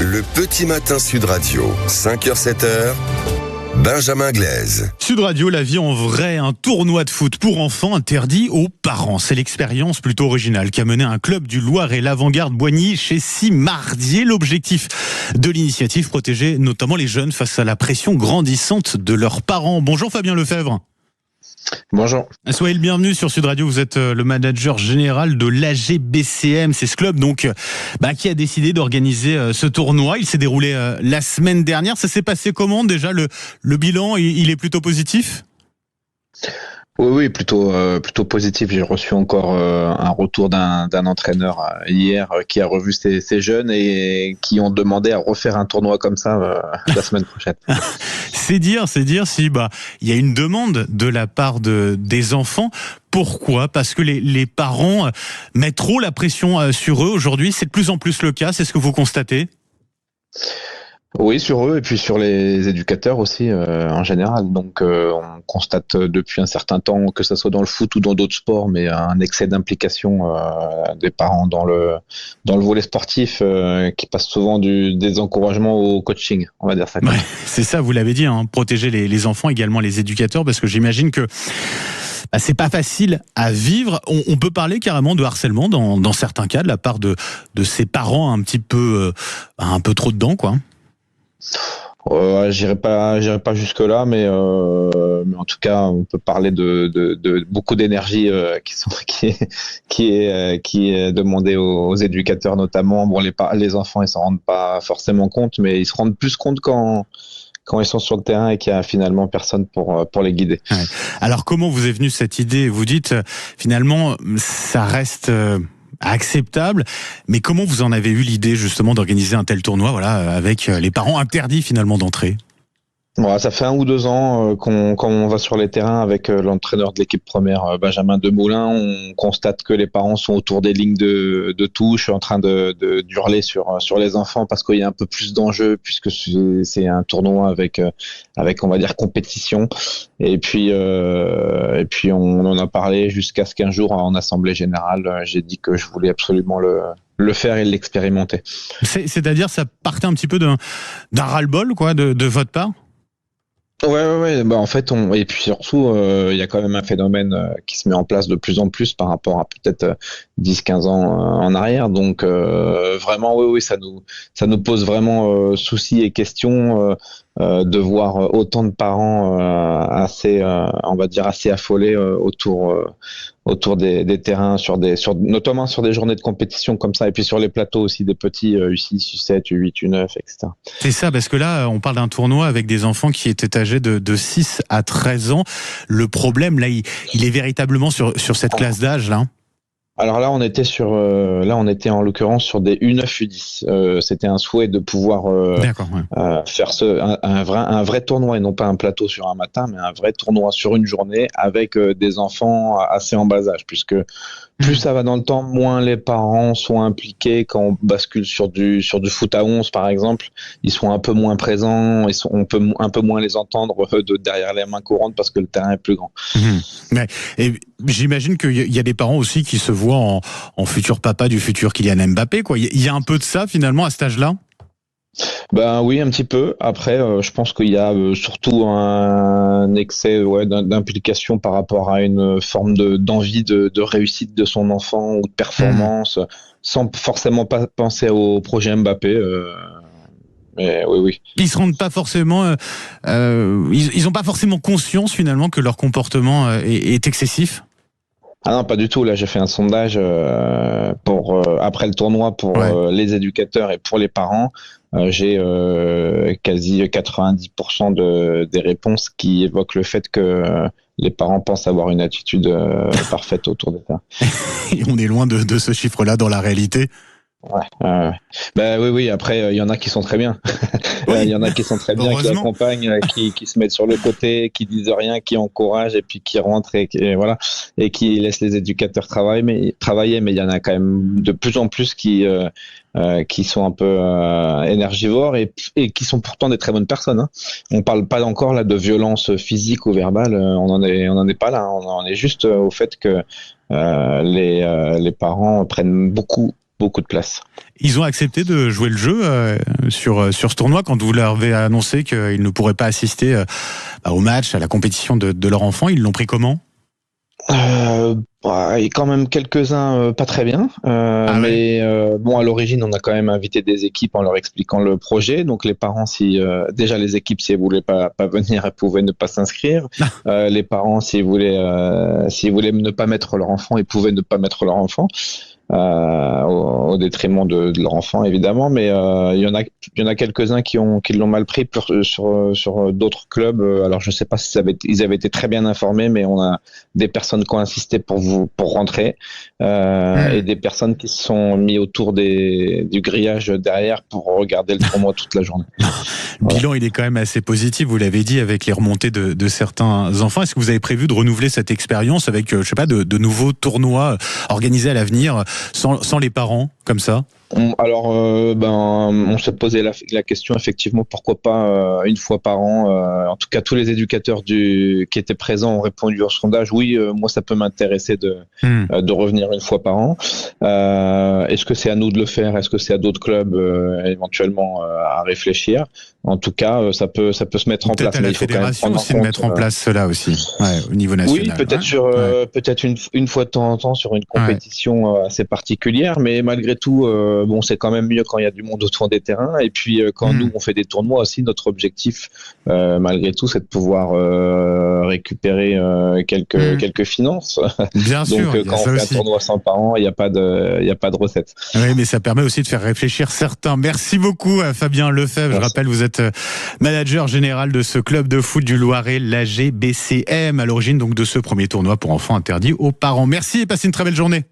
Le petit matin Sud Radio, 5h-7h, Benjamin Glaise. Sud Radio, la vie en vrai, un tournoi de foot pour enfants interdit aux parents. C'est l'expérience plutôt originale qui a mené un club du Loiret, l'Avant-Garde Boigny, chez Simardier. L'objectif de l'initiative, protéger notamment les jeunes face à la pression grandissante de leurs parents. Bonjour Fabien Lefebvre. Bonjour. Soyez le bienvenu sur Sud Radio. Vous êtes le manager général de l'AGBCM. C'est ce club donc qui a décidé d'organiser ce tournoi. Il s'est déroulé la semaine dernière. Ça s'est passé comment déjà? Le bilan, il est plutôt positif? Oui, plutôt positif. J'ai reçu encore un retour d'un entraîneur hier qui a revu ces jeunes et qui ont demandé à refaire un tournoi comme ça la semaine prochaine. C'est dire si il y a une demande de la part des enfants. Pourquoi? Parce que les parents mettent trop la pression sur eux aujourd'hui. C'est de plus en plus le cas. C'est ce que vous constatez? Oui, sur eux et puis sur les éducateurs aussi en général. Donc on constate depuis un certain temps, que ça soit dans le foot ou dans d'autres sports, mais un excès d'implication des parents dans le volet sportif qui passe souvent des encouragements au coaching, on va dire ça. Ouais, c'est ça, vous l'avez dit, protéger les enfants, également les éducateurs, parce que j'imagine que c'est pas facile à vivre. On peut parler carrément de harcèlement dans certains cas de la part de ces parents un peu trop dedans, quoi. J'irai pas jusque là, mais en tout cas on peut parler de beaucoup d'énergie qui est demandée aux éducateurs notamment. Bon, les enfants ils s'en rendent pas forcément compte, mais ils se rendent plus compte quand ils sont sur le terrain et qu'il y a finalement personne pour les guider. Ouais. Alors comment vous est venue cette idée? Vous dites finalement ça reste acceptable, mais comment vous en avez eu l'idée justement d'organiser un tel tournoi, avec les parents interdits finalement d'entrer? Ça fait 1 ou 2 ans quand on va sur les terrains avec l'entraîneur de l'équipe première, Benjamin Demoulin, on constate que les parents sont autour des lignes de touche en train d'hurler sur les enfants parce qu'il y a un peu plus d'enjeux puisque c'est un tournoi avec on va dire compétition. Et puis on en a parlé jusqu'à ce qu'un jour en assemblée générale, j'ai dit que je voulais absolument le faire et l'expérimenter. C'est-à-dire ça partait un petit peu d'un ras-le-bol de votre part? Ouais. En fait, et puis surtout, il y a quand même un phénomène qui se met en place de plus en plus par rapport à peut-être 10-15 ans en arrière. Donc, vraiment, oui, ça nous pose vraiment soucis et questions de voir autant de parents assez affolés autour des terrains, notamment sur des journées de compétition comme ça, et puis sur les plateaux aussi des petits U6, U7, U8, U9, etc. C'est ça, parce que là, on parle d'un tournoi avec des enfants qui étaient âgés de 6 à 13 ans. Le problème, là, il est véritablement sur cette classe d'âge, là. Alors là, on était en l'occurrence sur des U9, U10. C'était un souhait de pouvoir faire un vrai tournoi et non pas un plateau sur un matin, mais un vrai tournoi sur une journée avec des enfants assez en bas âge, puisque plus ça va dans le temps, moins les parents sont impliqués. Quand on bascule sur du foot à 11 par exemple, ils sont un peu moins présents, on peut un peu moins les entendre derrière les mains courantes parce que le terrain est plus grand. Ouais. Et j'imagine qu'il y a des parents aussi qui se voient en futur papa du futur Kylian Mbappé, quoi. Il y a un peu de ça finalement à cet âge-là? Oui, un petit peu. Après, je pense qu'il y a surtout un excès d'implication par rapport à une forme d'envie de réussite de son enfant ou de performance, sans forcément pas penser au projet Mbappé. Mais oui. Ils se rendent pas forcément, ils ont pas forcément conscience finalement que leur comportement est excessif. Ah non, pas du tout. Là, j'ai fait un sondage après le tournoi pour les éducateurs et pour les parents. J'ai quasi 90% des réponses qui évoquent le fait que les parents pensent avoir une attitude parfaite autour de ça. Et on est loin de ce chiffre-là dans la réalité. Oui. Après, il y en a qui sont très bien. Il y en a qui sont très bien, qui accompagnent, qui se mettent sur le côté, qui disent rien, qui encouragent et puis qui rentrent et qui laissent les éducateurs travailler. Mais il y en a quand même de plus en plus qui sont un peu énergivores et qui sont pourtant des très bonnes personnes. On parle pas encore là de violence physique ou verbale. On en est pas là. On en est juste au fait que les parents prennent beaucoup beaucoup de place. Ils ont accepté de jouer le jeu sur ce tournoi quand vous leur avez annoncé qu'ils ne pourraient pas assister au match, à la compétition de leur enfant. Ils l'ont pris comment ? Il y a quand même quelques-uns pas très bien, mais bon, à l'origine on a quand même invité des équipes en leur expliquant le projet. Donc les parents, déjà les équipes, si elles voulaient pas venir, elles pouvaient ne pas s'inscrire. Les parents, s'ils voulaient ne pas mettre leur enfant, ils pouvaient ne pas mettre leur enfant. Au détriment de leur enfant évidemment, mais il y en a quelques-uns qui l'ont mal pris sur d'autres clubs. Alors je sais pas si ils avaient été très bien informés, mais on a des personnes qui ont insisté pour rentrer et des personnes qui se sont mis autour du grillage derrière pour regarder le tournoi toute la journée. Le bilan, il est quand même assez positif, vous l'avez dit, avec les remontées de certains enfants. Est-ce que vous avez prévu de renouveler cette expérience avec, je sais pas, de nouveaux tournois organisés à l'avenir sans les parents, comme ça ? Alors, on s'est posé la question, effectivement, pourquoi pas une fois par an. En tout cas, tous les éducateurs qui étaient présents ont répondu au sondage. Oui, moi, ça peut m'intéresser de revenir une fois par an. Est-ce que c'est à nous de le faire ? Est-ce que c'est à d'autres clubs éventuellement à réfléchir ? En tout cas, ça peut se mettre en place. Peut-être à la fédération aussi de mettre en place cela aussi, au niveau national. Oui, peut-être une fois de temps en temps sur une compétition assez particulière, mais malgré tout, bon, c'est quand même mieux quand il y a du monde autour des terrains. Et puis quand nous on fait des tournois aussi, notre objectif, malgré tout, c'est de pouvoir récupérer quelques finances. Bien sûr. Donc quand on fait un tournoi 100 par an, il n'y a pas de recette. Oui, mais ça permet aussi de faire réfléchir certains. Merci beaucoup à Fabien Lefebvre. Je rappelle, vous êtes manager général de ce club de foot du Loiret, l'AGBCM, à l'origine donc de ce premier tournoi pour enfants interdit aux parents. Merci et passez une très belle journée.